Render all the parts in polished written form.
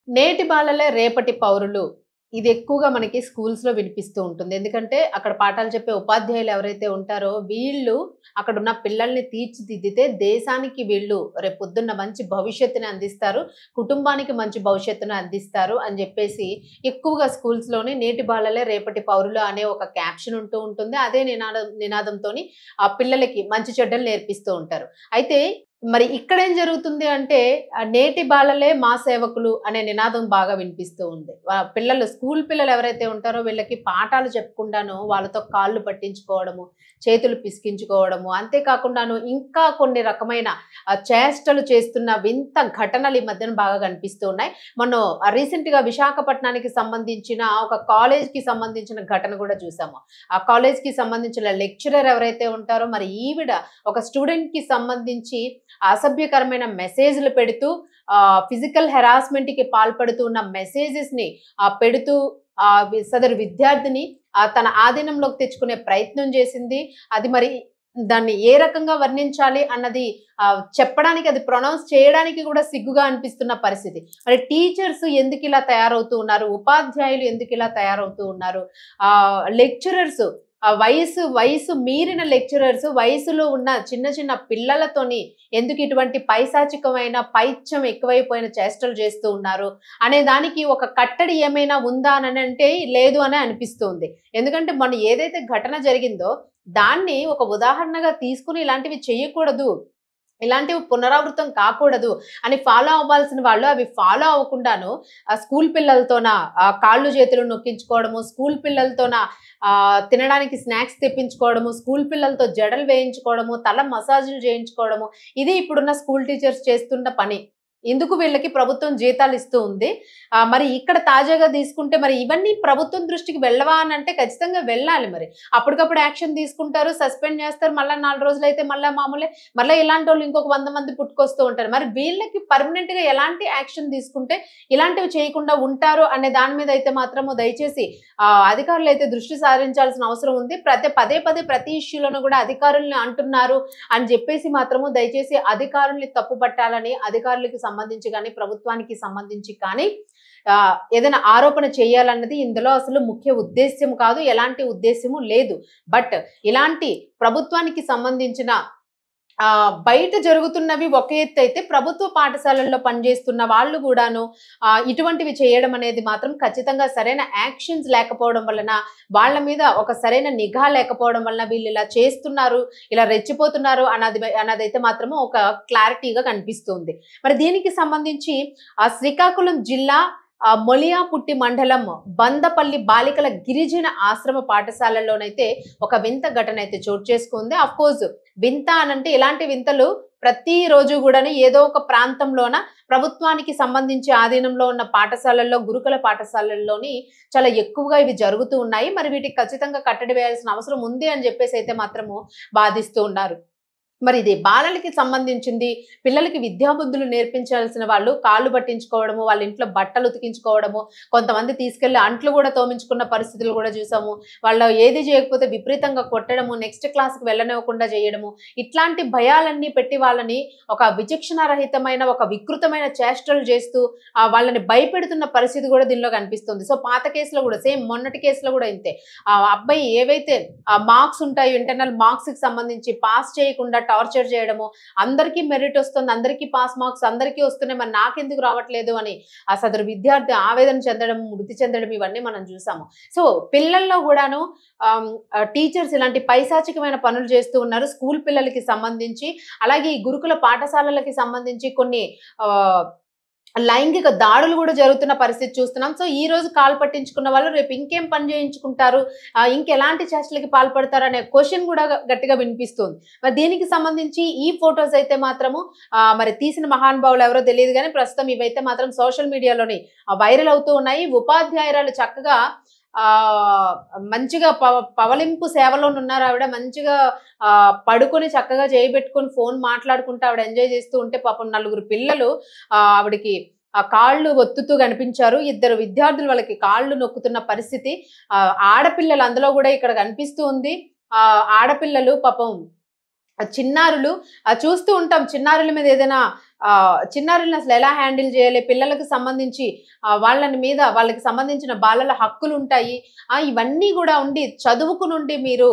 నేటి బాలలే రేపటి పౌరులు. ఇది ఎక్కువగా మనకి స్కూల్స్‌లో వినిపిస్తూ ఉంటుంది. ఎందుకంటే అక్కడ పాఠాలు చెప్పే ఉపాధ్యాయులు ఎవరైతే ఉంటారో వీళ్ళు అక్కడున్న పిల్లల్ని తీర్చిదిద్దితే దేశానికి వీళ్ళు రేపొద్దున్న మంచి భవిష్యత్తుని అందిస్తారు. కుటుంబానికి మంచి భవిష్యత్తును అందిస్తారు అని జెప్పేసి ఎక్కువగా స్కూల్స్‌లోని నేటి బాలలే రేపటి పౌరులు అనే ఒక క్యాప్షన్ ఉంటూ ఉంటుంది. అదే నినాదంతోని ఆ పిల్లలకి మంచి చెడ్డలు నేర్పిస్తూ ఉంటారు. అయితే మరి ఇక్కడేం జరుగుతుంది అంటే నేటి బాలలే మా సేవకులు అనే నినాదం బాగా వినిపిస్తూ ఉంది. పిల్లలు స్కూల్ పిల్లలు ఎవరైతే ఉంటారో వీళ్ళకి పాఠాలు చెప్పకుండాను వాళ్ళతో కాళ్ళు పట్టించుకోవడము, చేతులు పిసికించుకోవడము, అంతేకాకుండాను ఇంకా కొన్ని రకమైన చేష్టలు చేస్తున్న వింత ఘటనలు ఈ మధ్యన బాగా కనిపిస్తూ ఉన్నాయి. మొన్న రీసెంట్‌గా విశాఖపట్నానికి సంబంధించిన ఒక కాలేజ్‌కి సంబంధించిన ఘటన కూడా చూసాము. ఆ కాలేజ్‌కి సంబంధించిన లెక్చరర్ ఎవరైతే ఉంటారో మరి ఈవిడ ఒక స్టూడెంట్‌కి సంబంధించి అసభ్యకరమైన మెసేజ్‌లు పెడుతూ ఫిజికల్ హెరాస్మెంట్‌కి పాల్పడుతూ ఉన్న మెసేజెస్‌ని పెడుతూ సదరు విద్యార్థిని తన ఆధీనంలోకి తెచ్చుకునే ప్రయత్నం చేసింది. అది మరి దాన్ని ఏ రకంగా వర్ణించాలి అన్నది చెప్పడానికి అది ప్రొనౌన్స్ చేయడానికి కూడా సిగ్గుగా అనిపిస్తున్న పరిస్థితి. మరి టీచర్స్ ఎందుకిలా తయారవుతూ ఉన్నారు? ఉపాధ్యాయులు ఎందుకిలా తయారవుతూ ఉన్నారు? లెక్చరర్స్ వయసు మీరిన లెక్చరర్స్ వయసులో ఉన్న చిన్న చిన్న పిల్లలతోని ఎందుకు ఇటువంటి పైశాచికమైన పైత్యం ఎక్కువైపోయిన చేష్టలు చేస్తూ ఉన్నారు అనే దానికి ఒక కట్టడి ఏమైనా ఉందా అని అంటే లేదు అనే అనిపిస్తుంది. ఎందుకంటే మొన్న ఏదైతే ఘటన జరిగిందో దాన్ని ఒక ఉదాహరణగా తీసుకుని ఇలాంటివి చేయకూడదు, ఇలాంటివి పునరావృతం కాకూడదు అని ఫాలో అవ్వాల్సిన వాళ్ళు అవి ఫాలో అవ్వకుండాను స్కూల్ పిల్లలతోన కాళ్ళు చేతులు నొక్కించుకోవడము, స్కూల్ పిల్లలతోన తినడానికి స్నాక్స్ తెప్పించుకోవడము, స్కూల్ పిల్లలతో జడలు వేయించుకోవడము, తల మసాజులు చేయించుకోవడము, ఇది ఇప్పుడున్న స్కూల్ టీచర్స్ చేస్తున్న పని. ఇందుకు వీళ్ళకి ప్రభుత్వం జీతాలు ఇస్తూ ఉంది. మరి ఇక్కడ తాజాగా తీసుకుంటే మరి ఇవన్నీ ప్రభుత్వం దృష్టికి వెళ్ళవా అని అంటే ఖచ్చితంగా వెళ్ళాలి మరి. అప్పటికప్పుడు యాక్షన్ తీసుకుంటారు, సస్పెండ్ చేస్తారు. మళ్ళా 4 రోజులైతే మళ్ళా మామూలే. మళ్ళా ఇలాంటోళ్ళు ఇంకొక 100 మంది పుట్టుకొస్తూ ఉంటారు. మరి వీళ్ళకి పర్మనెంట్‌గా ఎలాంటి యాక్షన్ తీసుకుంటే ఇలాంటివి చేయకుండా ఉంటారు అనే దాని మీద అయితే మాత్రము దయచేసి అధికారులైతే దృష్టి సారించాల్సిన అవసరం ఉంది. పదే పదే ప్రతి ఇష్యూలోనూ కూడా అధికారుల్ని అంటున్నారు అని చెప్పేసి మాత్రము దయచేసి అధికారుల్ని తప్పుపట్టాలని అధికారులకి సంబంధించి కానీ ప్రభుత్వానికి సంబంధించి కానీ ఏదైనా ఆరోపణ చేయాలన్నది ఇందులో అసలు ముఖ్య ఉద్దేశ్యం కాదు. ఎలాంటి ఉద్దేశ్యము లేదు. బట్ ఇలాంటి ప్రభుత్వానికి సంబంధించిన బయట జరుగుతున్నవి ఒక ఎత్తు అయితే ప్రభుత్వ పాఠశాలల్లో పనిచేస్తున్న వాళ్ళు కూడాను ఇటువంటివి చేయడం అనేది మాత్రం ఖచ్చితంగా సరైన యాక్షన్స్ లేకపోవడం వలన, వాళ్ళ మీద ఒక సరైన నిఘా లేకపోవడం వలన వీళ్ళు ఇలా చేస్తున్నారు, ఇలా రెచ్చిపోతున్నారు అన్నదైతే మాత్రము ఒక క్లారిటీగా కనిపిస్తుంది. మరి దీనికి సంబంధించి శ్రీకాకుళం జిల్లా మొలియాపుట్టి మండలం బందపల్లి బాలికల గిరిజన ఆశ్రమ పాఠశాలలోనైతే ఒక వింత ఘటన అయితే చోటు చేసుకుంది. అఫ్ కోర్స్ వింత అనంటే ఇలాంటి వింతలు ప్రతిరోజు కూడాను ఏదో ఒక ప్రాంతంలోన ప్రభుత్వానికి సంబంధించి ఆధీనంలో ఉన్న పాఠశాలల్లో, గురుకుల పాఠశాలల్లోని చాలా ఎక్కువగా ఇవి జరుగుతూ ఉన్నాయి. మరి వీటికి ఖచ్చితంగా కట్టడి వేయాల్సిన అవసరం ఉంది అని చెప్పేసి అయితే మాత్రము వాదిస్తూ ఉన్నారు. మరి ఇది బాలలకి సంబంధించింది. పిల్లలకి విద్యాబుద్ధులు నేర్పించాల్సిన వాళ్ళు కాళ్ళు పట్టించుకోవడము, వాళ్ళ ఇంట్లో బట్టలు ఉతికించుకోవడము, కొంతమంది తీసుకెళ్లి అంట్లు కూడా తోమించుకున్న పరిస్థితులు కూడా చూసాము. వాళ్ళు ఏది చేయకపోతే విపరీతంగా కొట్టడము, నెక్స్ట్ క్లాస్‌కి వెళ్ళనివ్వకుండా చేయడము, ఇట్లాంటి భయాలన్నీ పెట్టి వాళ్ళని ఒక విచక్షణారహితమైన ఒక వికృతమైన చేష్టలు చేస్తూ వాళ్ళని భయపెడుతున్న పరిస్థితి కూడా దీనిలో కనిపిస్తుంది. సో పాత కేసులో కూడా సేమ్ మొన్నటి కేసులో కూడా ఇంతే. అబ్బాయి ఏవైతే మార్క్స్ ఉంటాయో ఇంటర్నల్ మార్క్స్‌కి సంబంధించి పాస్ చేయకుండా టార్చర్ చేయడము, అందరికీ మెరిట్ వస్తుంది, అందరికీ పాస్ మార్క్స్ అందరికీ వస్తున్నాయి, మరి నాకెందుకు రావట్లేదు అని సదరు విద్యార్థి ఆవేదన చెందడం, మృతి చెందడం ఇవన్నీ మనం చూసాము. సో పిల్లల్లో కూడాను టీచర్స్ ఇలాంటి పైశాచికమైన పనులు చేస్తూ ఉన్నారు స్కూల్ పిల్లలకి సంబంధించి. అలాగే ఈ గురుకుల పాఠశాలలకి సంబంధించి కొన్ని లైంగిక దాడులు కూడా జరుగుతున్న పరిస్థితి చూస్తున్నాం. సో ఈ రోజు కాలు పట్టించుకున్న వాళ్ళు రేపు ఇంకేం పని చేయించుకుంటారు, ఇంకెలాంటి చేష్టలకి పాల్పడతారు అనే క్వశ్చన్ కూడా గట్టిగా వినిపిస్తుంది. మరి దీనికి సంబంధించి ఈ ఫొటోస్ అయితే మాత్రము మరి తీసిన మహానుభావులు ఎవరో తెలియదు కానీ ప్రస్తుతం ఇవైతే మాత్రం సోషల్ మీడియాలోని వైరల్ అవుతూ ఉన్నాయి. ఉపాధ్యాయురాలు చక్కగా మంచిగా పవలింపు సేవలోనున్నారు ఆవిడ. మంచిగా పడుకొని చక్కగా చేయబెట్టుకొని ఫోన్ మాట్లాడుకుంటూ ఆవిడ ఎంజాయ్ చేస్తూ ఉంటే పాపం 4 పిల్లలు ఆవిడకి కాళ్ళు ఒత్తుతూ కనిపించారు. 2 విద్యార్థులు వాళ్ళకి కాళ్ళు నొక్కుతున్న పరిస్థితి. ఆడపిల్లలు అందులో కూడా ఇక్కడ కనిపిస్తూ ఉంది. ఆడపిల్లలు పాపం చిన్నారులు చూస్తూ ఉంటాం. చిన్నారుల మీద ఏదైనా చిన్నారులను అసలు ఎలా హ్యాండిల్ చేయాలి, పిల్లలకు సంబంధించి వాళ్ళకి సంబంధించిన బాలల హక్కులు ఉంటాయి. ఇవన్నీ కూడా ఉండి చదువుకు నుండి మీరు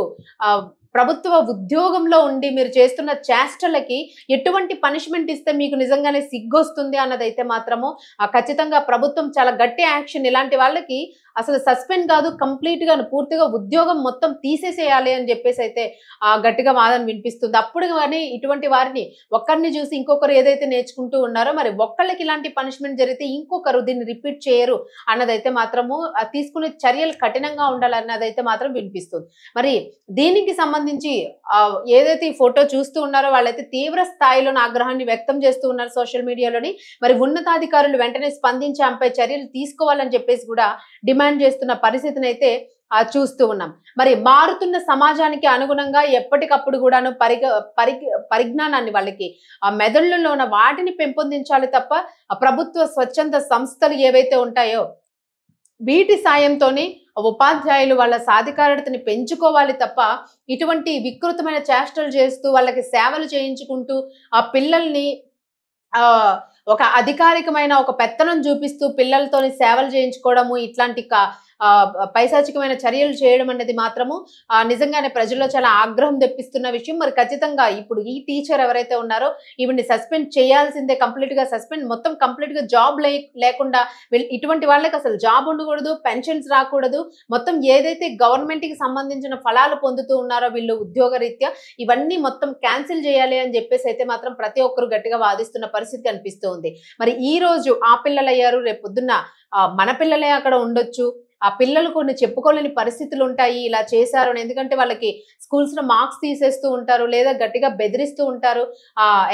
ప్రభుత్వ ఉద్యోగంలో ఉండి మీరు చేస్తున్న చేష్టలకి ఎటువంటి పనిష్మెంట్ ఇస్తే మీకు నిజంగానే సిగ్గొస్తుంది అన్నదైతే మాత్రము ఖచ్చితంగా ప్రభుత్వం చాలా గట్టి యాక్షన్ ఇలాంటి వాళ్ళకి అసలు సస్పెండ్ కాదు, కంప్లీట్ గా పూర్తిగా ఉద్యోగం మొత్తం తీసేసేయాలి అని చెప్పేసి అయితే గట్టిగా వాదన వినిపిస్తుంది. అప్పుడు కానీ ఇటువంటి వారిని ఒక్కరిని చూసి ఇంకొకరు ఏదైతే నేర్చుకుంటూ ఉన్నారో మరి ఒక్కళ్ళకి ఇలాంటి పనిష్మెంట్ జరిగితే ఇంకొకరు దీన్ని రిపీట్ చేయరు అన్నదైతే మాత్రము తీసుకునే చర్యలు కఠినంగా ఉండాలన్నదైతే మాత్రం వినిపిస్తుంది. మరి దీనికి సంబంధించి ఏదైతే ఈ ఫోటో చూస్తూ ఉన్నారో వాళ్ళైతే తీవ్ర స్థాయిలో ఆగ్రహాన్ని వ్యక్తం చేస్తూ ఉన్నారు సోషల్ మీడియాలోని. మరి ఉన్నతాధికారులు వెంటనే స్పందించి ఆమెపై చర్యలు తీసుకోవాలని చెప్పేసి కూడా డిమాండ్ చేస్తున్న పరిస్థితిని అయితే చూస్తూ ఉన్నాం. మరి మారుతున్న సమాజానికి అనుగుణంగా ఎప్పటికప్పుడు కూడాను పరిజ్ఞానాన్ని వాళ్ళకి మెదళ్ళలో ఉన్న వాటిని పెంపొందించాలి తప్ప ప్రభుత్వ స్వచ్ఛంద సంస్థలు ఏవైతే ఉంటాయో వీటి సాయంతోనే ఉపాధ్యాయులు వాళ్ళ సాధికారతని పెంచుకోవాలి తప్ప ఇటువంటి వికృతమైన చేష్టలు చేస్తూ వాళ్ళకి సేవలు చేయించుకుంటూ ఆ పిల్లల్ని ఒక అధికారికమైన ఒక పెత్తనం చూపిస్తూ పిల్లలతోని సేవలు చేయించుకోవడము, ఇట్లాంటి పైశాచికమైన చర్యలు చేయడం అనేది మాత్రము నిజంగానే ప్రజల్లో చాలా ఆగ్రహం తెప్పిస్తున్న విషయం. మరి ఖచ్చితంగా ఇప్పుడు ఈ టీచర్ ఎవరైతే ఉన్నారో ఈవిని సస్పెండ్ చేయాల్సిందే, మొత్తం కంప్లీట్ గా జాబ్ లేకుండా ఇటువంటి వాళ్ళకి అసలు జాబ్ ఉండకూడదు, పెన్షన్స్ రాకూడదు, మొత్తం ఏదైతే గవర్నమెంట్ కి సంబంధించిన ఫలాలు పొందుతూ ఉన్నారో వీళ్ళు ఉద్యోగ రీత్యా ఇవన్నీ మొత్తం క్యాన్సిల్ చేయాలి అని చెప్పేసి అయితే మాత్రం ప్రతి ఒక్కరు గట్టిగా వాదిస్తున్న పరిస్థితి కనిపిస్తూ ఉంది. మరి ఈ రోజు ఆ పిల్లలు అయ్యారు, రేపు పొద్దున్న మన పిల్లలే అక్కడ ఉండొచ్చు. ఆ పిల్లలు కొన్ని చెప్పుకోలేని పరిస్థితులు ఉంటాయి ఇలా చేశారు అని. ఎందుకంటే వాళ్ళకి స్కూల్స్ లో మార్క్స్ తీసేస్తూ ఉంటారు, లేదా గట్టిగా బెదిరిస్తూ ఉంటారు,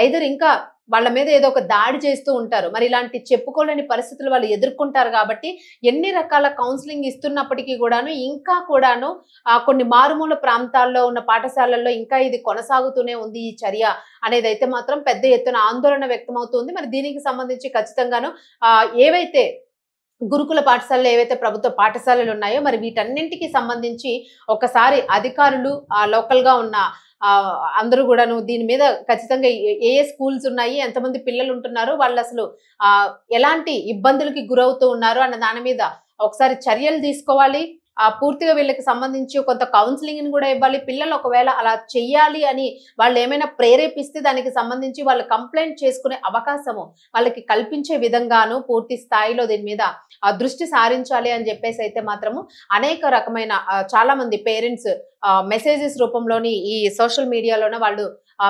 ఐదర్ ఇంకా వాళ్ళ మీద ఏదో ఒక దాడి చేస్తూ ఉంటారు. మరి ఇలాంటి చెప్పుకోలేని పరిస్థితులు వాళ్ళు ఎదుర్కొంటారు కాబట్టి ఎన్ని రకాల కౌన్సిలింగ్ ఇస్తున్నప్పటికీ కూడాను ఇంకా కూడాను కొన్ని మారుమూల ప్రాంతాల్లో ఉన్న పాఠశాలల్లో ఇంకా ఇది కొనసాగుతూనే ఉంది ఈ చర్య అనేది అయితే మాత్రం పెద్ద ఎత్తున ఆందోళన వ్యక్తమవుతుంది. మరి దీనికి సంబంధించి ఖచ్చితంగాను ఏవైతే గురుకుల పాఠశాలలు ఏవైతే ప్రభుత్వ పాఠశాలలు ఉన్నాయో మరి వీటన్నింటికి సంబంధించి ఒకసారి అధికారులు లోకల్ గా ఉన్న అందరూ కూడాను దీని మీద ఖచ్చితంగా ఏ స్కూల్స్ ఉన్నాయి, ఎంతమంది పిల్లలు ఉంటున్నారు, వాళ్ళు అసలు ఎలాంటి ఇబ్బందులకి గురవుతూ ఉన్నారు అన్న దాని మీద ఒకసారి చర్యలు తీసుకోవాలి. పూర్తిగా వీళ్ళకి సంబంధించి కొంత కౌన్సిలింగ్ కూడా ఇవ్వాలి. పిల్లలు ఒకవేళ అలా చెయ్యాలి అని వాళ్ళు ఏమైనా ప్రేరేపిస్తే దానికి సంబంధించి వాళ్ళు కంప్లైంట్ చేసుకునే అవకాశము వాళ్ళకి కల్పించే విధంగాను పూర్తి స్థాయిలో దీని మీద దృష్టి సారించాలి అని చెప్పేసి అయితే మాత్రము అనేక రకమైన చాలా మంది పేరెంట్స్ మెసేజెస్ రూపంలోని ఈ సోషల్ మీడియాలోనే వాళ్ళు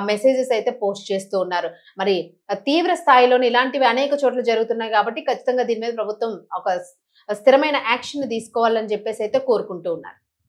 మెసేజెస్ అయితే పోస్ట్ చేస్తూ ఉన్నారు. మరి తీవ్ర స్థాయిలోని ఇలాంటివి అనేక చోట్ల జరుగుతున్నాయి కాబట్టి ఖచ్చితంగా దీని మీద ప్రభుత్వం ఒక స్థిరమైన యాక్షన్ తీసుకోవాలని చెప్పేసి అయితే కోరుకుంటూ ఉన్నారు.